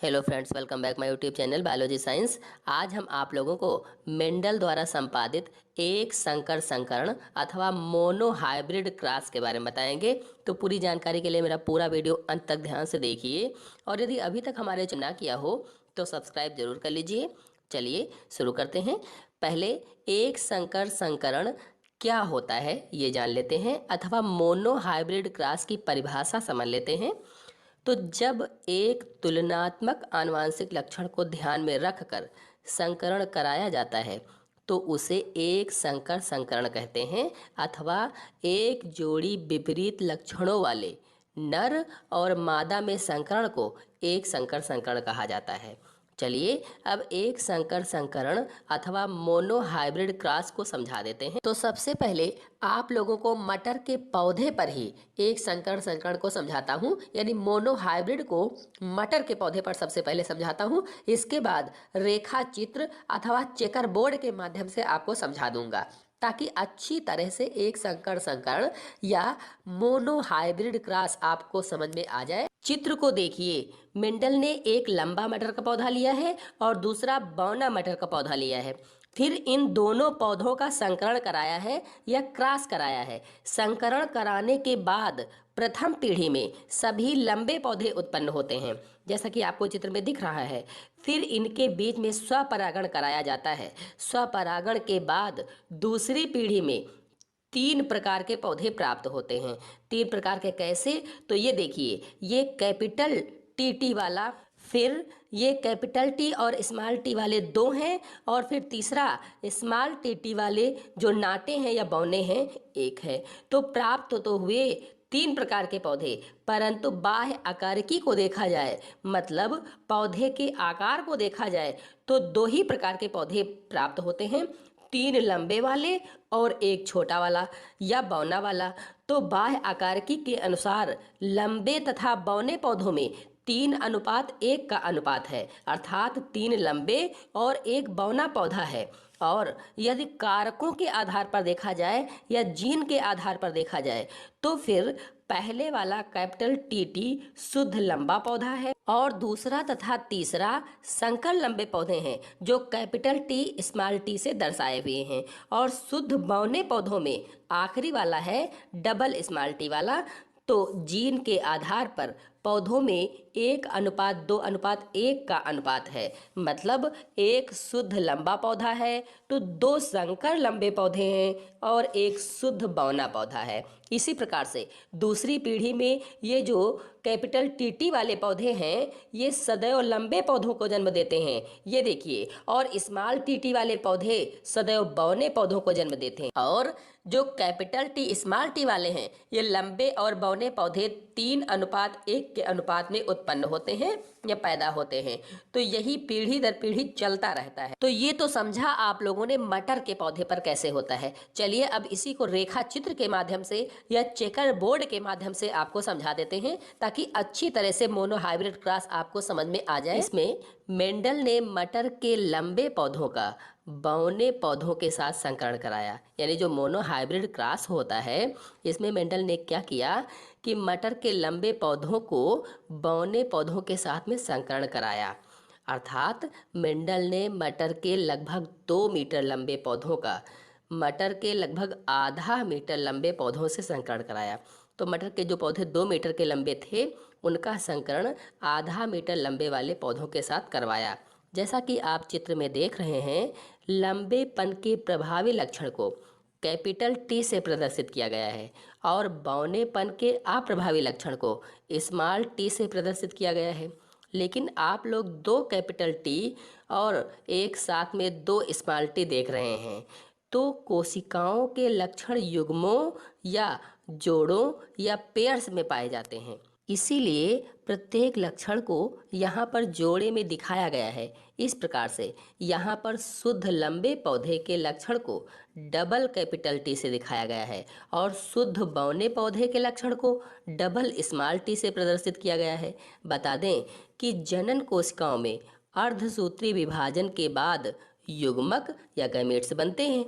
Hello friends, welcome back my YouTube channel biology science. आज हम आप लोगों को मेंडल द्वारा संपादित एक संकर संकरण अथवा मोनो हाइब्रिड क्रॉस के बारे में बताएंगे। तो पूरी जानकारी के लिए मेरा पूरा वीडियो अंत तक ध्यान से देखिए और यदि अभी तक हमारे चैनल ना किया हो तो सब्सक्राइब जरूर कर लीजिए। चलिए शुरू करते हैं। पहले एक संकर संकरण क्या होता है ये जान लेते हैं अथवा मोनो हाइब्रिड क्रॉस की परिभाषा समझ लेते हैं। तो जब एक तुलनात्मक आनुवंशिक लक्षण को ध्यान में रखकर संकरण कराया जाता है तो उसे एक संकर संकरण कहते हैं अथवा एक जोड़ी विपरीत लक्षणों वाले नर और मादा में संकरण को एक संकर संकरण कहा जाता है। चलिए अब एक संकर संकरण अथवा मोनो हाइब्रिड क्रॉस को समझा देते हैं। तो सबसे पहले आप लोगों को मटर के पौधे पर ही एक संकर संकरण को समझाता हूँ, यानी मोनो हाइब्रिड को मटर के पौधे पर सबसे पहले समझाता हूँ। इसके बाद रेखा चित्र अथवा चेकर बोर्ड के माध्यम से आपको समझा दूंगा ताकि अच्छी तरह से एक संकर संकरण या मोनो हाइब्रिड क्रॉस आपको समझ में आ जाए। चित्र को देखिए, मेंडल ने एक लंबा मटर का पौधा लिया है और दूसरा बौना मटर का पौधा लिया है। फिर इन दोनों पौधों का संकरण कराया है या क्रॉस कराया है। संकरण कराने के बाद प्रथम पीढ़ी में सभी लंबे पौधे उत्पन्न होते हैं जैसा कि आपको चित्र में दिख रहा है। फिर इनके बीच में स्वपरागण कराया जाता है। स्वपरागण के बाद दूसरी पीढ़ी में 3 प्रकार के पौधे प्राप्त होते हैं। 3 प्रकार के कैसे? तो ये देखिए, ये कैपिटल टी वाला, फिर ये कैपिटल टी और स्मॉल टी वाले 2 हैं और फिर तीसरा स्मॉल टी वाले जो नाटे हैं या बौने हैं 1 है। तो प्राप्त तो हुए 3 प्रकार के पौधे, परंतु बाह्य आकारिकी को देखा जाए, मतलब पौधे के आकार को देखा जाए तो 2 ही प्रकार के पौधे प्राप्त होते हैं, 3 लंबे वाले और 1 छोटा वाला या बौना वाला। तो बाह्य आकारिकी के अनुसार लंबे तथा बौने पौधों में 3:1 का अनुपात है, अर्थात 3 लंबे और 1 बौना पौधा है। और यदि कारकों के आधार पर देखा जाए या जीन के आधार पर देखा जाए तो फिर पहले वाला कैपिटल टी शुद्ध लंबा पौधा है और दूसरा तथा तीसरा संकर लंबे पौधे हैं जो कैपिटल टी स्मॉल टी से दर्शाए हुए हैं। और शुद्ध बौने पौधों में आखिरी वाला है डबल स्मॉल टी वाला। तो जीन के आधार पर पौधों में 1:2:1 का अनुपात है, मतलब 1 शुद्ध लंबा पौधा है तो 2 संकर लंबे पौधे हैं और 1 शुद्ध बौना पौधा है। इसी प्रकार से दूसरी पीढ़ी में ये जो कैपिटल टी वाले पौधे हैं ये सदैव लंबे पौधों को जन्म देते हैं, ये देखिए, और स्मॉल टी वाले पौधे सदैव बौने पौधों को जन्म देते हैं। और जो कैपिटल टी स्मॉल टी वाले हैं ये लंबे और बौने पौधे 3:1 के अनुपात में उत्पन्न होते हैं या पैदा होते हैं। तो यही पीढ़ी दर पीढ़ी चलता रहता है। तो ये तो समझा आप लोगों ने मटर के पौधे पर कैसे होता है। चलिए अब इसी को रेखा चित्र के माध्यम से या चेकर बोर्ड के माध्यम से आपको समझा देते हैं ताकि अच्छी तरह से मोनो हाइब्रिड क्रॉस आपको समझ में आ जाए। इसमें मेंडल ने मटर के लंबे पौधों का बौने पौधों के साथ संकरण कराया, यानी जो मोनो हाइब्रिड क्रॉस होता है इसमें मेंडल ने क्या किया कि मटर के लंबे पौधों को बौने पौधों के साथ में संकरण कराया। अर्थात मेंडल ने मटर के लगभग 2 मीटर लंबे पौधों का मटर के लगभग आधा मीटर लंबे पौधों से संकरण कराया। तो मटर के जो पौधे 2 मीटर के लंबे थे उनका संकरण आधा मीटर लंबे वाले पौधों के साथ करवाया। जैसा कि आप चित्र में देख रहे हैं, लंबेपन के प्रभावी लक्षण को कैपिटल टी से प्रदर्शित किया गया है और बौनेपन के अप्रभावी लक्षण को स्मॉल टी से प्रदर्शित किया गया है। लेकिन आप लोग 2 कैपिटल टी और एक साथ में 2 स्मॉल टी देख रहे हैं। तो कोशिकाओं के लक्षण युग्मों या जोड़ों या पेयर्स में पाए जाते हैं, इसीलिए प्रत्येक लक्षण को यहाँ पर जोड़े में दिखाया गया है। इस प्रकार से यहाँ पर शुद्ध लंबे पौधे के लक्षण को डबल कैपिटल टी से दिखाया गया है और शुद्ध बौने पौधे के लक्षण को डबल स्मॉल टी से प्रदर्शित किया गया है। बता दें कि जनन कोशिकाओं में अर्धसूत्री विभाजन के बाद युग्मक या गैमेट्स बनते हैं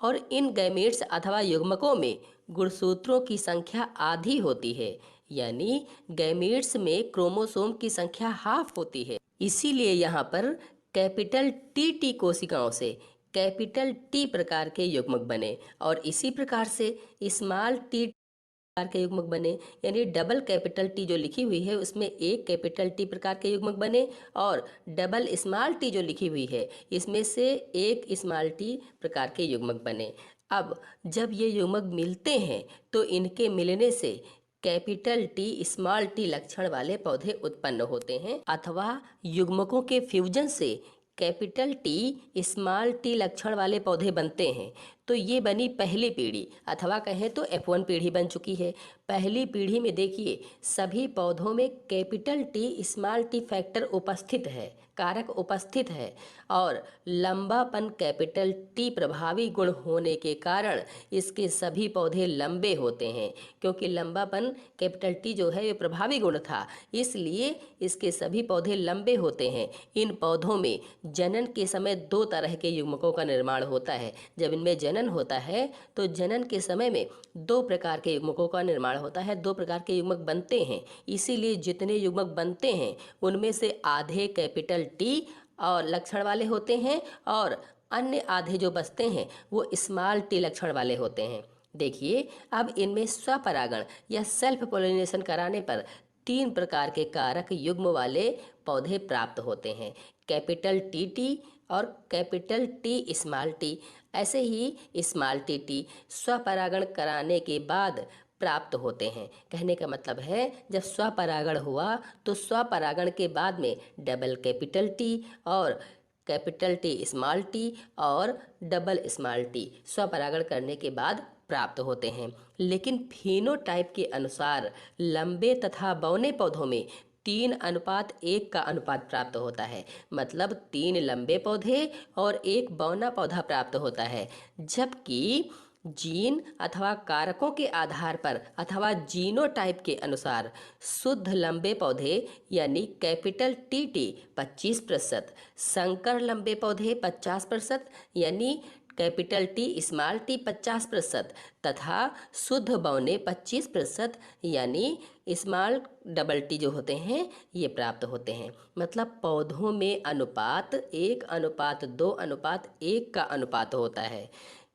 और इन गैमेट्स अथवा युग्मकों में गुणसूत्रों की संख्या आधी होती है, यानी गैमेट्स में क्रोमोसोम की संख्या हाफ होती है। इसीलिए यहाँ पर कैपिटल टी कोशिकाओं से कैपिटल टी प्रकार के युग्मक बने और इसी प्रकार से स्मॉल टी प्रकार के युग्मक बने, यानी डबल कैपिटल टी जो लिखी हुई है उसमें एक कैपिटल टी प्रकार के युग्मक बने और डबल स्मॉल टी जो लिखी हुई है इसमें से एक स्मॉल टी प्रकार के युग्मक बने। अब जब ये युग्मक मिलते हैं तो इनके मिलने से कैपिटल टी स्मॉल टी लक्षण वाले पौधे उत्पन्न होते हैं अथवा युग्मकों के फ्यूजन से कैपिटल टी स्मॉल टी लक्षण वाले पौधे बनते हैं। तो ये बनी पहली पीढ़ी अथवा कहें तो F1 पीढ़ी बन चुकी है। पहली पीढ़ी में देखिए सभी पौधों में capital T small T factor उपस्थित है, कारक उपस्थित है और लंबापन कैपिटल टी प्रभावी गुण होने के कारण इसके सभी पौधे लंबे होते हैं। क्योंकि लंबापन कैपिटल टी जो है ये प्रभावी गुण था, इसलिए इसके सभी पौधे लंबे होते हैं। इन पौधों में जनन के समय दो तरह के युग्मकों का निर्माण होता है। जब इनमें जनन होता है तो जनन के समय में दो प्रकार के युग्मकों का निर्माण होता है, दो प्रकार के युग्मक बनते हैं। इसीलिए जितने युग्मक बनते हैं उनमें से आधे कैपिटल टी और लक्षण वाले होते हैं और अन्य आधे जो बचते हैं वो स्मॉल टी लक्षण वाले होते हैं। देखिए अब इनमें स्वपरागण या सेल्फ पोलिनेशन कराने पर तीन प्रकार के कारक युग्म वाले पौधे प्राप्त होते हैं, कैपिटल टी और कैपिटल टी स्मॉल टी। ऐसे ही स्मॉल टी स्वपरागण कराने के बाद प्राप्त होते हैं। कहने का मतलब है जब स्वपरागण हुआ तो स्वपरागण के बाद में डबल कैपिटल टी और कैपिटल टी स्मॉल टी और डबल स्मॉल टी स्वपरागण करने के बाद प्राप्त होते हैं। लेकिन फिनोटाइप के अनुसार लंबे तथा बौने पौधों में 3:1 का अनुपात प्राप्त होता है, मतलब 3 लंबे पौधे और 1 बौना पौधा प्राप्त होता है। जबकि जीन अथवा कारकों के आधार पर अथवा जीनोटाइप के अनुसार शुद्ध लंबे पौधे यानी कैपिटल टी 25%, संकर लंबे पौधे 50% यानी कैपिटल टी स्मॉल टी 50% तथा शुद्ध बौने 25% यानी स्मॉल डबल टी जो होते हैं ये प्राप्त होते हैं। मतलब पौधों में अनुपात 1:2:1 का अनुपात होता है।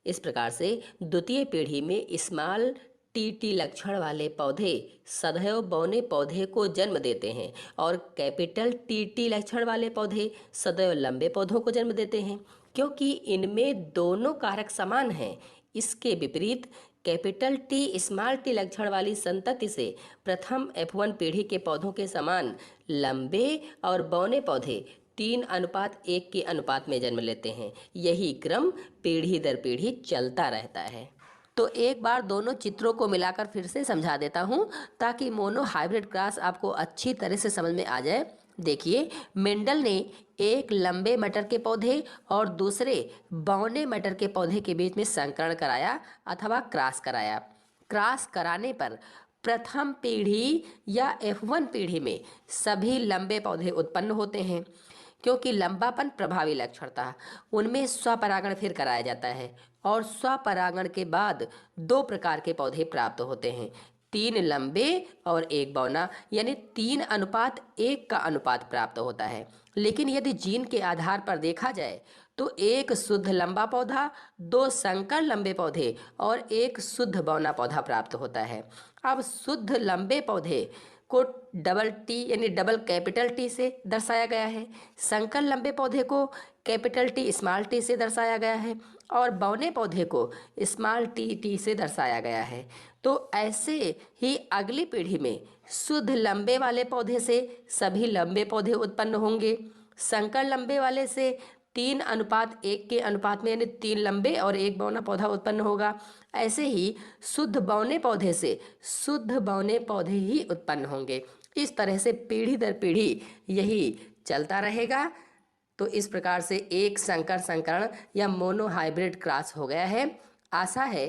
इस प्रकार से द्वितीय पीढ़ी में स्मॉल टी लक्षण वाले पौधे सदैव बौने पौधे को जन्म देते हैं और कैपिटल टी लक्षण वाले पौधे सदैव लंबे पौधों को जन्म देते हैं, क्योंकि इनमें दोनों कारक समान हैं। इसके विपरीत कैपिटल टी स्मॉल टी लक्षण वाली संतति से प्रथम F1 पीढ़ी के पौधों के समान लंबे और बौने पौधे 3:1 के अनुपात में जन्म लेते हैं। यही क्रम पीढ़ी दर पीढ़ी चलता रहता है। तो एक बार दोनों चित्रों को मिलाकर फिर से समझा देता हूँ ताकि मोनो हाइब्रिड क्रॉस आपको अच्छी तरह से समझ में आ जाए। देखिए मेंडल ने एक लंबे मटर के पौधे और दूसरे बौने मटर के पौधे के बीच में संकरण कराया अथवा क्रॉस कराया। क्रॉस कराने पर प्रथम पीढ़ी या F1 पीढ़ी में सभी लंबे पौधे उत्पन्न होते हैं, क्योंकि लंबापन प्रभावी लक्षण था। उनमें स्वपरागण फिर कराया जाता है और स्वपरागण के बाद दो प्रकार के पौधे प्राप्त होते हैं, 3 लंबे और 1 बौना, यानी 3:1 का अनुपात प्राप्त होता है। लेकिन यदि जीन के आधार पर देखा जाए तो एक शुद्ध लंबा पौधा, 2 संकर लंबे पौधे और 1 शुद्ध बौना पौधा प्राप्त होता है। अब शुद्ध लंबे पौधे को डबल टी यानी डबल कैपिटल टी से दर्शाया गया है, संकर लंबे पौधे को कैपिटल टी स्मॉल टी से दर्शाया गया है और बौने पौधे को स्मॉल टी से दर्शाया गया है। तो ऐसे ही अगली पीढ़ी में शुद्ध लंबे वाले पौधे से सभी लंबे पौधे उत्पन्न होंगे, संकर लंबे वाले से 3:1 के अनुपात में यानी 3 लंबे और 1 बौना पौधा उत्पन्न होगा। ऐसे ही शुद्ध बौने पौधे से शुद्ध बौने पौधे ही उत्पन्न होंगे। इस तरह से पीढ़ी दर पीढ़ी यही चलता रहेगा। तो इस प्रकार से एक संकर संकरण या मोनो हाइब्रिड क्रॉस हो गया है। आशा है